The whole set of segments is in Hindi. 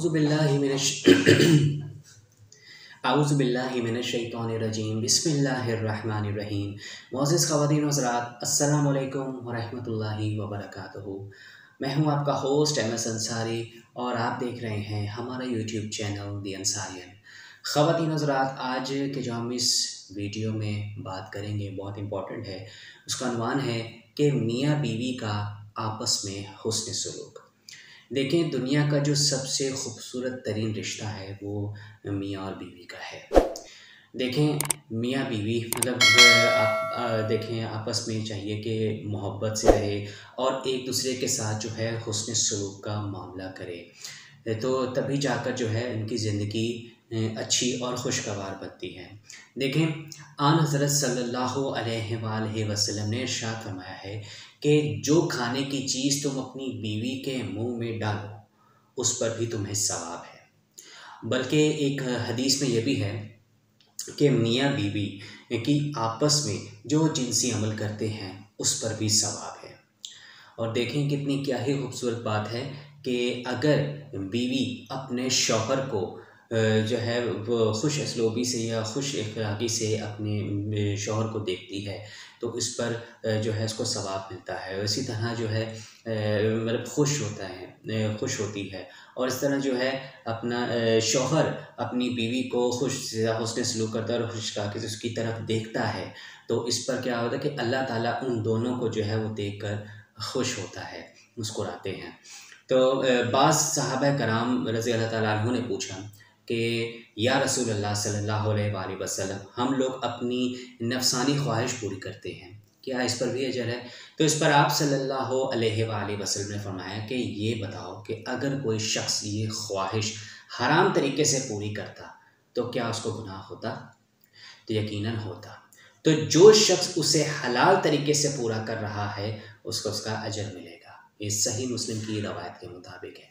आऊज़ुबिल्लाहिमिनश्शैतानिर्रजीम बिस्मिल्लाहिर्रहमानिर्रहीम। मोअज़्ज़िज़ ख़वातीन व हज़रात, अस्सलामु अलैकुम व रहमतुल्लाहि व बरकातुहू। मैं हूँ आपका होस्ट एमएस अंसारी और आप देख रहे हैं हमारा यूट्यूब चैनल दी अंसारियन। ख़वातीन व हज़रात, आज के जो हम इस वीडियो में बात करेंगे बहुत इम्पोर्टेंट है। उसका उन्वान है कि मियाँ बीवी का आपस में हुस्न सलूक। देखें, दुनिया का जो सबसे खूबसूरत तरीन रिश्ता है वो मियाँ और बीवी का है। देखें, मियाँ बीवी मतलब आप देखें, आपस में चाहिए कि मोहब्बत से रहे और एक दूसरे के साथ जो है हुस्न सलूक का मामला करे, तो तभी जाकर जो है उनकी ज़िंदगी अच्छी और खुशगवार बनती है। देखें, आन हज़रत सल्लल्लाहु अलैहि वसल्लम ने इरशाद फरमाया है कि जो खाने की चीज़ तुम अपनी बीवी के मुंह में डालो उस पर भी तुम्हें सवाब है। बल्कि एक हदीस में यह भी है कि मियाँ बीवी की आपस में जो जिनसी अमल करते हैं उस पर भी सवाब है। और देखें कितनी क्या ही खूबसूरत बात है कि अगर बीवी अपने शौहर को जो है वो खुश असलूबी से या खुश अखलाक़ी से अपने शौहर को देखती है तो इस पर जो है उसको सवाब मिलता है। इसी तरह जो है मतलब खुश होती है और इस तरह जो है अपना शौहर अपनी बीवी को हुस्न सलूक करता है और खुश अखलाक़ी से उसकी तरफ देखता है, तो इस पर क्या होता है कि अल्लाह ताला उन दोनों को जो है वो देख कर खुश होता है, मुस्कुराते हैं। तो बाज़ सहाबा कराम रज़ी अल्लाह ताला अन्हु ने पूछा कि या रसूल अल्लाह सल्लल्लाहु अलैहि वसल्लम, हम लोग अपनी नफ़सानी ख्वाहिश पूरी करते हैं, क्या इस पर भी अजर है? तो इस पर आप सल्लल्लाहु अलैहि वसल्लम ने फरमाया कि ये बताओ कि अगर कोई शख्स ये ख्वाहिश हराम तरीके से पूरी करता तो क्या उसको गुनाह होता? तो यकीनन होता। तो जो शख्स उसे हलाल तरीके से पूरा कर रहा है उसको उसका अजर मिलेगा। ये सही मुस्लिम की रवायत के मुताबिक है।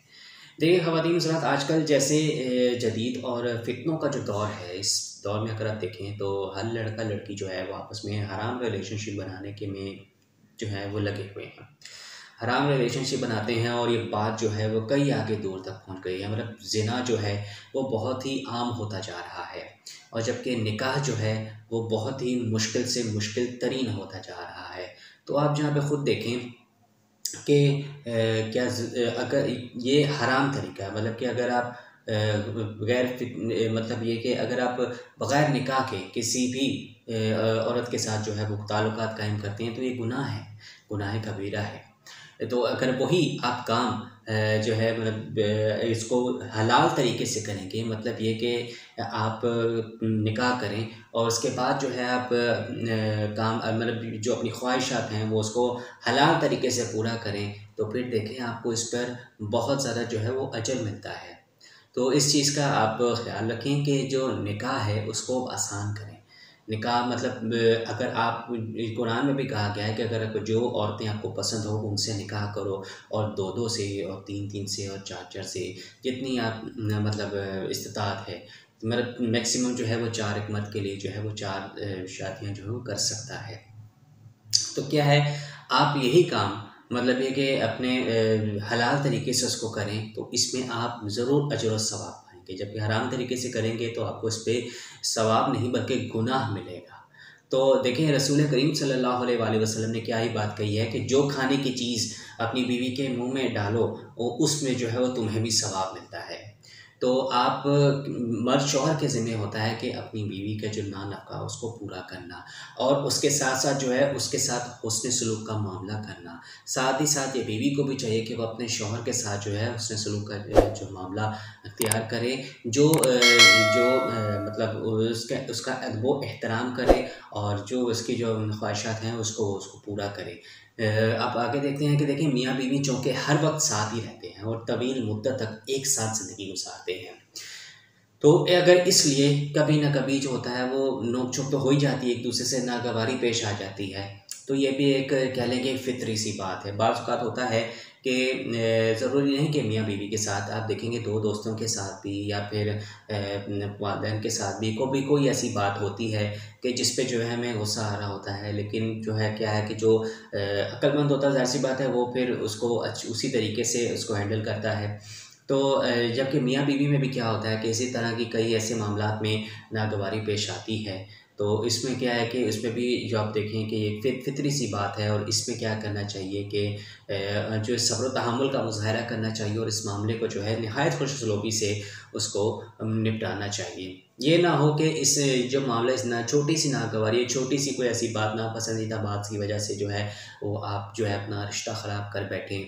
देखिए ख़वातीन हज़रात, आजकल जैसे जदीद और फितनों का जो दौर है, इस दौर में अगर आप देखें तो हर लड़का लड़की जो है वो आपस में हराम रिलेशनशिप बनाने के में जो है वो लगे हुए हैं। हराम रिलेशनशिप बनाते हैं और ये बात जो है वो कई आगे दूर तक पहुंच गई है। मतलब ज़िना जो है वो बहुत ही आम होता जा रहा है और जबकि निकाह जो है वो बहुत ही मुश्किल से मुश्किल तरीन होता जा रहा है। तो आप जहाँ पे ख़ुद देखें कि अगर ये हराम तरीका है, मतलब कि अगर आप मतलब ये कि अगर आप बग़ैर निकाह के किसी भी औरत के साथ जो है वो ताल्लुकात कायम करते हैं तो ये गुनाह है, गुनाह कबीरा है। तो अगर वही आप काम जो है मतलब इसको हलाल तरीके से करेंगे, मतलब ये कि आप निकाह करें और उसके बाद जो है आप काम मतलब जो अपनी ख्वाहिशात हैं वो उसको हलाल तरीके से पूरा करें, तो फिर देखें आपको इस पर बहुत ज़्यादा जो है वो अजर मिलता है। तो इस चीज़ का आप ख़्याल रखें कि जो निकाह है उसको आसान करें। निकाह मतलब अगर आप कुरान में भी कहा गया है कि अगर जो औरतें आपको पसंद हो उनसे निकाह करो और 2-2 से और 3-3 से और 4-4 से, जितनी आप मतलब इस्तिताअत है, मतलब मैक्सिमम जो है वो 4 एक मर्द के लिए जो है वो 4 शादियाँ जो है वो कर सकता है। तो क्या है, आप यही काम मतलब ये कि अपने हलाल तरीके से उसको करें तो इसमें आप ज़रूर अजर और सवाब पाएँगे। जबकि हराम तरीके से करेंगे तो आपको इस पे सवाब नहीं बल्कि गुनाह मिलेगा। तो देखें, रसूल करीम सल्लल्लाहु अलैहि वसल्लम ने क्या ही बात कही है कि जो खाने की चीज़ अपनी बीवी के मुँह में डालो उसमें जो है वो तुम्हें भी सवाब मिलता है। तो आप मर्द शौहर के ज़िम्मे होता है कि अपनी बीवी का जो नफ़का उसको पूरा करना और उसके साथ-साथ जो है उसके साथ हुस्न सलूक का मामला करना। साथ ही साथ ये बीवी को भी चाहिए कि वो अपने शौहर के साथ जो है हुस्न सलूक का जो मामला अख्तियार करे, मतलब उसका अदब व एहतराम करे और जो उसकी जो ख्वाहिशात हैं उसको पूरा करे। आप आगे देखते हैं कि देखिए, मियाँ बीवी चूँकि हर वक्त साथ ही रहते हैं और तवील मुद्दत तक एक साथ ज़िंदगी गुजारते हैं, तो अगर इसलिए कभी ना कभी जो होता है वो नोक-झोंक तो हो ही जाती है, एक दूसरे से नागवारी पेश आ जाती है। तो ये भी एक कह लें कि फ़ितरी सी बात है। बाज़ औक़ात होता है कि ज़रूरी नहीं कि मियाँ बीवी के साथ, आप देखेंगे 2 दोस्तों के साथ भी या फिर वालिदैन के साथ भी कोई ऐसी बात होती है कि जिस पे जो है हमें गुस्सा आ रहा होता है, लेकिन जो है क्या है कि जो अक्लमंद होता है ज़ाहिर-सी बात है वो फिर उसको उसी तरीके से उसको हैंडल करता है। तो जबकि मियाँ बीवी में भी क्या होता है कि इसी तरह की कई ऐसे मामलात में नागवारी पेश आती है। तो इसमें क्या है कि इसमें भी जो आप देखें कि एक फितरी सी बात है, और इसमें क्या करना चाहिए कि जो सब्र तहम्मुल का मुज़ाहरा करना चाहिए और इस मामले को जो है नहायत खुशसलूकी से उसको निपटाना चाहिए। ये ना हो कि इस जो मामला इस ना छोटी सी नागवारी, छोटी सी कोई ऐसी बात, नापसंदीदा बात की वजह से जो है वो आप जो है अपना रिश्ता ख़राब कर बैठें,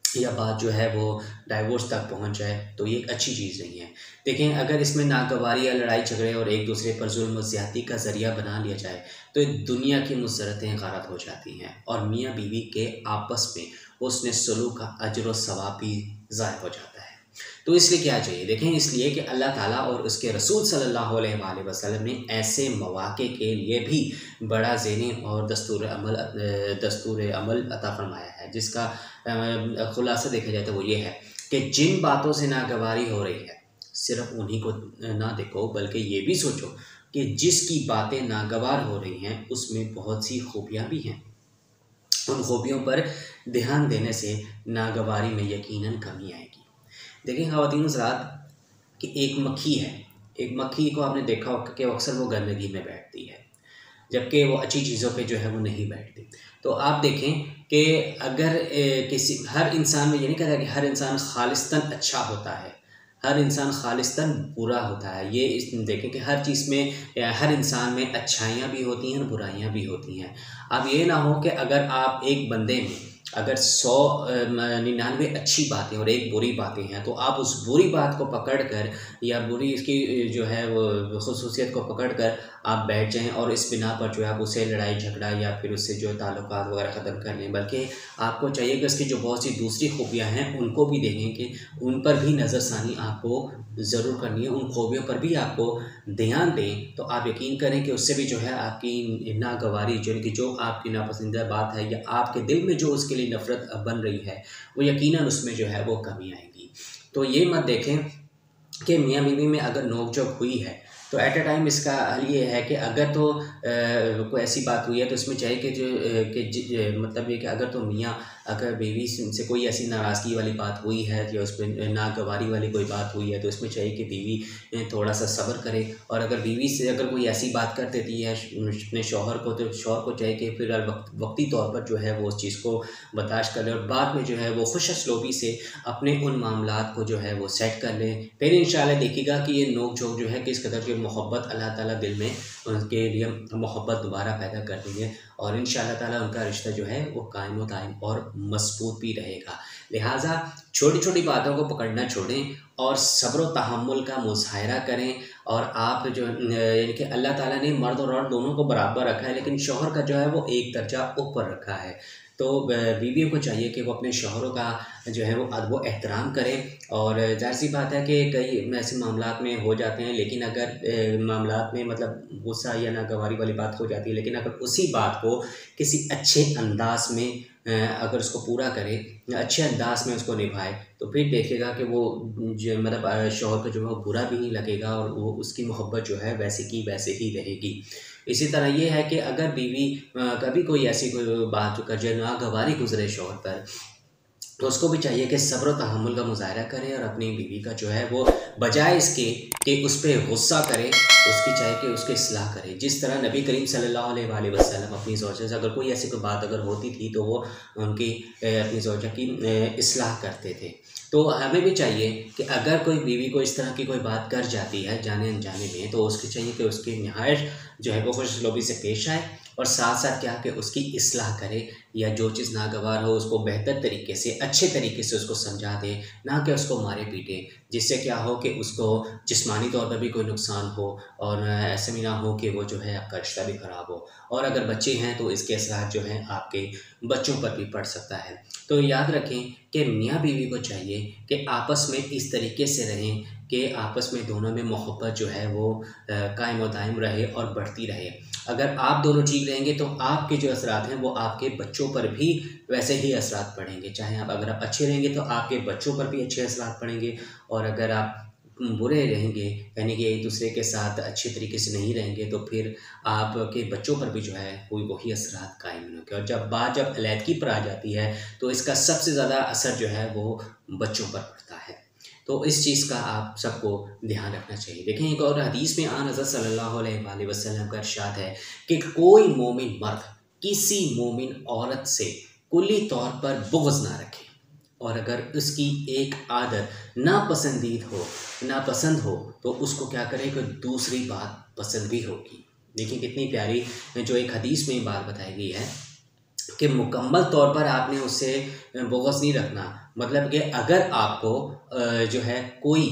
या बात जो है वो डाइवोर्स तक पहुंच जाए, तो ये एक अच्छी चीज़ नहीं है। देखें, अगर इसमें नागवारी या लड़ाई झगड़े और एक दूसरे पर जुल्म और ज़्यादती का ज़रिया बना लिया जाए तो एक दुनिया की मुसरतें गारत हो जाती हैं और मियाँ बीवी के आपस में उसने सलूक का अजर व सवाब भी ज़ाया हो जाता है। तो इसलिए क्या चाहिए, देखें, इसलिए कि अल्लाह ताला और उसके रसूल सल्लल्लाहु अलैहि वसल्लम ने ऐसे मौक़े के लिए भी बड़ा ज़ेनी और दस्तूर अमल अता फ़रमाया है, जिसका ख़ुलासा देखा जाए तो वो ये है कि जिन बातों से नागवारी हो रही है सिर्फ़ उन्हीं को ना देखो, बल्कि ये भी सोचो कि जिसकी बातें नागवार हो रही हैं उसमें बहुत सी खूबियाँ भी हैं। उन खूबियों पर ध्यान देने से नागवारी में यकीनन कमी आएगी। देखिए ख़वातीन हज़रात, कि एक मक्खी है, एक मक्खी को आपने देखा होगा कि अक्सर वो गंदगी में बैठती है, जबकि वो अच्छी चीज़ों पे जो है वो नहीं बैठती। तो आप देखें कि अगर किसी हर इंसान में, ये नहीं कहता कि हर इंसान खालिस्तन अच्छा होता है, हर इंसान खालिस्तन बुरा होता है। ये देखें कि हर चीज़ में, हर इंसान में अच्छाइयाँ भी होती हैं और बुराइयाँ भी होती हैं। अब ये ना हो कि अगर आप एक बंदे में अगर 99 अच्छी बातें और एक बुरी बातें हैं, तो आप उस बुरी बात को पकड़ कर या बुरी इसकी जो है वो ख़ुसूसियत को पकड़ कर आप बैठ जाएं और इस बिना पर जो है आप उससे लड़ाई झगड़ा या फिर उससे जो ताल्लुकात वगैरह ख़त्म कर लें। बल्कि आपको चाहिए कि उसकी जो बहुत सी दूसरी खूबियाँ हैं उनको भी देखें, कि उन पर भी नज़रसानी आपको ज़रूर करनी है, उन खूबियों पर भी आपको ध्यान दें। तो आप यकीन करें कि उससे भी जो है आपकी नागवारी, जो आपकी नापसंदीदा बात है या आपके दिल में जो उसके लिए नफ़रत बन रही है, वो यकीनन उसमें जो है वो कमी आएगी। तो ये मत देखें कि मियाँ बीवी में अगर नोक-झोंक हुई है तो एट अ टाइम इसका हल ये है कि अगर तो कोई ऐसी बात हुई है तो इसमें चाहिए कि मतलब ये कि अगर तो मियाँ अगर बीवी से कोई ऐसी नाराज़गी वाली बात हुई है या उस पर नागवारी वाली कोई बात हुई है, तो इसमें चाहिए कि बीवी थोड़ा सा सब्र करे। और अगर बीवी से अगर कोई ऐसी बात कर देती है अपने शौहर को, तो शौहर को चाहिए कि फिर वक्ती तौर पर जो है वो उस चीज़ को बर्दाश्त कर ले और बाद में जो है वो खुश असलूबी से अपने उन मामलात को जो है वो सेट कर लें। फिर इंशाल्लाह देखिएगा कि ये नोक झोंक जो है किस कदर की मोहब्बत अल्लाह ताला दिल में उनके लिए मोहब्बत दोबारा पैदा कर देंगे और इंशाल्लाह ताला उनका रिश्ता जो है वो कायम व दायम और मज़बूत भी रहेगा। लिहाजा छोटी छोटी बातों को पकड़ना छोड़ें और सब्र व तहम्मुल का मुज़ाहरा करें। और आप जो यानी कि अल्लाह ताला ने मर्द और औरत दोनों को बराबर रखा है, लेकिन शौहर का जो है वो एक दर्जा ऊपर रखा है। तो बीवियों को चाहिए कि वो अपने शौहरों का जो है वो एहतराम करें। और ज़ाहिर सी बात है कि कई ऐसे मामलात में हो जाते हैं, लेकिन अगर मामलात में मतलब गुस्सा या नागवारी वाली बात हो जाती है, लेकिन अगर उसी बात को किसी अच्छे अंदाज में अगर उसको पूरा करे, अच्छे अंदाज में उसको निभाए, तो फिर देखेगा कि वो जो मतलब शौहर को जो है बुरा भी नहीं लगेगा और वो उसकी मोहब्बत जो है वैसे की वैसे ही रहेगी। इसी तरह ये है कि अगर बीवी कभी कोई ऐसी कोई बात कर जो नागवारी गुजरे शौहर पर, तो उसको भी चाहिए कि सब्र व तहम्मुल का मुज़ाहरा करे और अपनी बीवी का जो है वो बजाय इसके कि उस पर गुस्सा करे, उसकी चाहिए कि उसकी इस्लाह करे। जिस तरह नबी करीम सल्लल्लाहु अलैहि वसल्लम अपनी ज़ौजा से अगर कोई ऐसी कोई बात अगर होती थी तो वो उनकी अपनी ज़ौजा की इस्लाह करते थे। तो हमें भी चाहिए कि अगर कोई बीवी को इस तरह की कोई बात कर जाती है जाने अनजाने में, तो उसकी चाहिए कि उसकी निहायत जो है वो खुशसलूबी से पेश आए और साथ साथ क्या कि उसकी इस्लाह करे, या जो चीज़ नागवार हो उसको बेहतर तरीके से, अच्छे तरीके से उसको समझा दे, ना कि उसको मारे पीटे, जिससे क्या हो कि उसको जिस्मानी तौर पर भी कोई नुकसान हो और ऐसे भी ना हो कि वो जो है आपका रिश्ता भी ख़राब हो। और अगर बच्चे हैं तो इसके असरात जो हैं आपके बच्चों पर भी पड़ सकता है। तो याद रखें कि मियाँ बीवी को चाहिए कि आपस में इस तरीके से रहें कि आपस में दोनों में मोहब्बत जो है वो कायम व दायम रहे और बढ़ती रहे। अगर आप दोनों ठीक रहेंगे तो आपके जो असरात हैं वो आपके बच्चों पर भी वैसे ही असरात पड़ेंगे। चाहे अगर आप अच्छे रहेंगे तो आपके बच्चों पर भी अच्छे असरात पड़ेंगे, और अगर आप बुरे रहेंगे यानी कि एक दूसरे के साथ अच्छे तरीके से नहीं रहेंगे, तो फिर आपके बच्चों पर भी जो है वही असरात कायम होंगे। और जब अलैदगी पर आ जाती है तो इसका सबसे ज़्यादा असर जो है वो बच्चों पर पड़ता है। तो इस चीज़ का आप सबको ध्यान रखना चाहिए। देखें एक और हदीस में आन हज़रत सल्लल्लाहु अलैहि वसल्लम का इरशाद है कि कोई मोमिन मर्द किसी मोमिन औरत से कुल्ली तौर पर बुग़्ज़ ना रखे, और अगर उसकी एक आदत नापसंद हो तो उसको क्या करे कि दूसरी बात पसंद भी होगी। देखिए कितनी प्यारी जो एक हदीस में बात बताई गई है कि मुकम्मल तौर पर आपने उससे बुग़्ज़ नहीं रखना। मतलब कि अगर आपको जो है कोई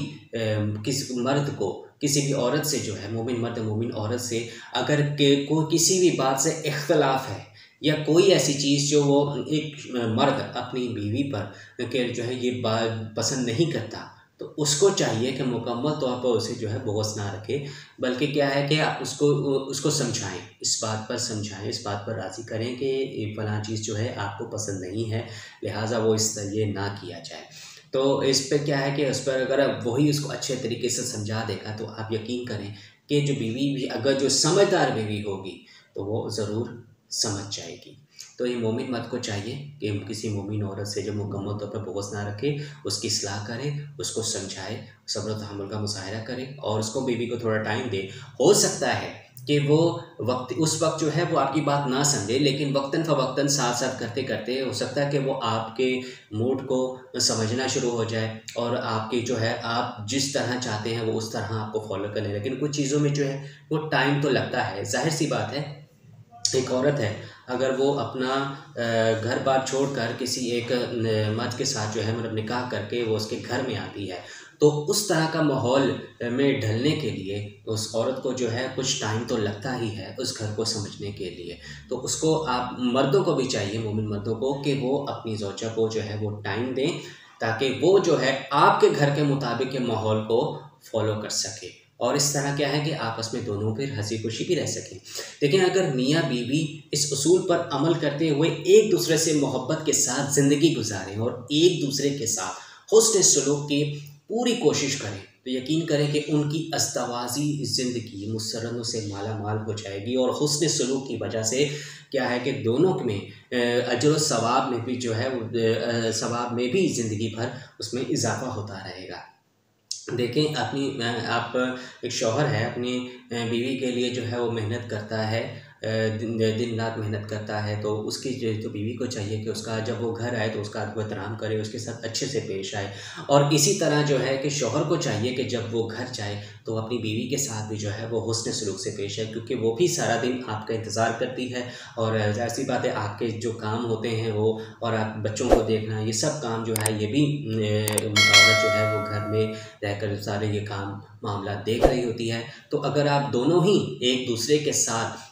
किसी मर्द को किसी भी औरत से जो है मोमिन मर्द मोमिन औरत से अगर को किसी भी बात से इख्तलाफ है या कोई ऐसी चीज़ जो वो एक मर्द अपनी बीवी पर के जो है ये बात पसंद नहीं करता, तो उसको चाहिए कि मुकम्मल तौर पर उसे जो है बुग़्ज़ ना रखे, बल्कि क्या है कि आप उसको समझाएं, इस बात पर समझाएं, इस बात पर राज़ी करें कि फ़लाँ चीज़ जो है आपको पसंद नहीं है, लिहाजा वो इस ये ना किया जाए। तो इस पर क्या है कि उस पर अगर वही उसको अच्छे तरीके से समझा देगा तो आप यकीन करें कि जो बीवी भी अगर जो समझदार बीवी होगी तो वो ज़रूर समझ जाएगी। तो ये मोमिन मर्द को चाहिए कि किसी मोमिन औरत से जब मुकम्मल तौर पर बुग़्ज़ ना रखे, उसकी इस्लाह करे, उसको समझाए, सब्र व तहम्मुल का मुज़ाहिरा करे और उसको बीवी को थोड़ा टाइम दे। हो सकता है कि वो उस वक्त जो है वो आपकी बात ना समझे, लेकिन वक्तन फ़वक्तन साथ करते करते हो सकता है कि वो आपके मूड को समझना शुरू हो जाए और आपकी जो है आप जिस तरह चाहते हैं वो उस तरह आपको फॉलो करने। लेकिन कुछ चीज़ों में जो है वो टाइम तो लगता है, ज़ाहिर सी बात है। एक औरत है अगर वो अपना घर बार छोड़कर किसी एक मर्द के साथ जो है मतलब निकाह करके वो उसके घर में आती है, तो उस तरह का माहौल में ढलने के लिए उस औरत को जो है कुछ टाइम तो लगता ही है उस घर को समझने के लिए। तो उसको आप मर्दों को भी चाहिए, मोमिन मर्दों को, कि वो अपनी ज़ौजा को जो है वो टाइम दें ताकि वो जो है आपके घर के मुताबिक के माहौल को फॉलो कर सके और इस तरह क्या है कि आपस में दोनों फिर हंसी खुशी भी रह सकें। लेकिन अगर मियाँ बीवी इस उसूल पर अमल करते हुए एक दूसरे से मोहब्बत के साथ ज़िंदगी गुजारें और एक दूसरे के साथ हुस्न सलूक की पूरी कोशिश करें, तो यकीन करें कि उनकी अस्तवाज़ी ज़िंदगी मुसर्रतों से माला माल हो जाएगी और हुस्न सलूक की वजह से क्या है कि दोनों में अजर व सवाब में भी जो है सवाब में भी ज़िंदगी भर उसमें इजाफ़ा होता रहेगा। देखें आप एक शौहर है अपनी बीवी के लिए जो है वो मेहनत करता है, दिन रात मेहनत करता है, तो उसकी जो बीवी को चाहिए कि उसका जब वो घर आए तो उसका अदब एहतराम करे, उसके साथ अच्छे से पेश आए। और इसी तरह जो है कि शौहर को चाहिए कि जब वो घर जाए तो अपनी बीवी के साथ भी जो है वो हुस्न सलूक से पेश आए, क्योंकि वो भी सारा दिन आपका इंतज़ार करती है और ज़ाहिर सी बात है आपके जो काम होते हैं वो और आप बच्चों को देखना, ये सब काम जो है ये भी औरत जो है वो घर में रहकर सारे ये काम मामला देख रही होती है। तो अगर आप दोनों ही एक दूसरे के साथ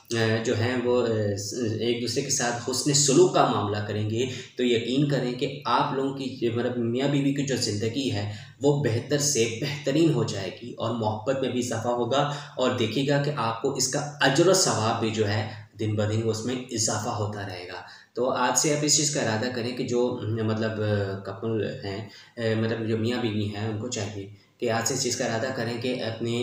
जो हैं वो एक दूसरे के साथ हुस्न सलूक का मामला करेंगे, तो यकीन करें कि आप लोगों की मतलब मियाँ बीवी की जो ज़िंदगी है वो बेहतर से बेहतरीन हो जाएगी और मोहब्बत में भी इजाफ़ा होगा और देखिएगा कि आपको इसका अजर व सवाब भी जो है दिन ब दिन उसमें इजाफ़ा होता रहेगा। तो आज से आप इस चीज़ का इरादा करें कि जो मतलब कपल हैं मतलब जो मियाँ बीवी हैं उनको चाहिए कि आज से इस चीज़ का इरादा करें कि अपनी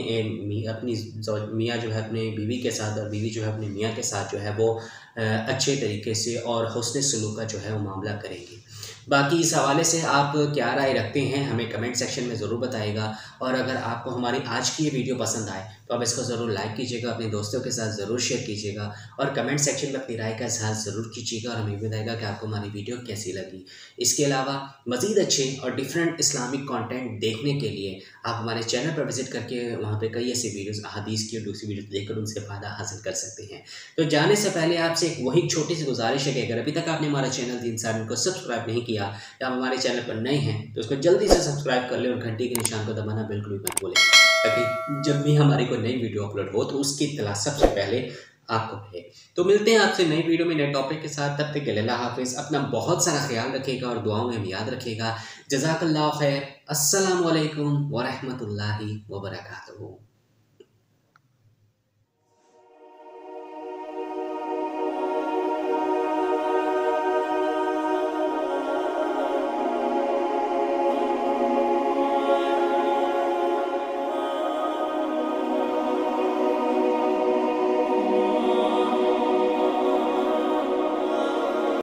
मियाँ जो है अपने बीवी के साथ और बीवी जो है अपने मियाँ के साथ जो है वो अच्छे तरीके से और हुस्न सलूक का जो है वो मामला करेंगे। बाकी इस हवाले से आप क्या राय रखते हैं हमें कमेंट सेक्शन में ज़रूर बताइएगा और अगर आपको हमारी आज की ये वीडियो पसंद आए तो आप इसको ज़रूर लाइक कीजिएगा, अपने दोस्तों के साथ ज़रूर शेयर कीजिएगा और कमेंट सेक्शन में अपनी राय का इज़हार ज़रूर कीजिएगा और हमें बताइएगा कि आपको हमारी वीडियो कैसी लगी। इसके अलावा मज़ीद अच्छे और डिफरेंट इस्लामिक कंटेंट देखने के लिए आप हमारे चैनल पर विज़िट करके वहाँ पे कई ऐसी वीडियोस अहादीस की और दूसरी वीडियोस देखकर उनसे फ़ायदा हासिल कर सकते हैं। तो जाने से पहले आपसे एक वही छोटी सी गुजारिश है कि अगर अभी तक आपने हमारा चैनल दीन साबिर को सब्सक्राइब नहीं किया या आप हमारे चैनल पर नए हैं तो उसको जल्दी से सब्सक्राइब कर लें और घंटी के निशान को दबाना बिल्कुल भी मत भूलें, ताकि जब भी हमारी कोई नई वीडियो अपलोड हो तो उसकी इत्तला सबसे पहले आपको मिले। तो मिलते हैं आपसे नई वीडियो में नए टॉपिक के साथ, तब तक के लिए अल्लाह हाफिज़। अपना बहुत सारा ख्याल रखिएगा और दुआओं में याद रखिएगा। जज़ाकल्लाहु खैर। अस्सलामु अलैकुम व रहमतुल्लाहि व बरकातुहू।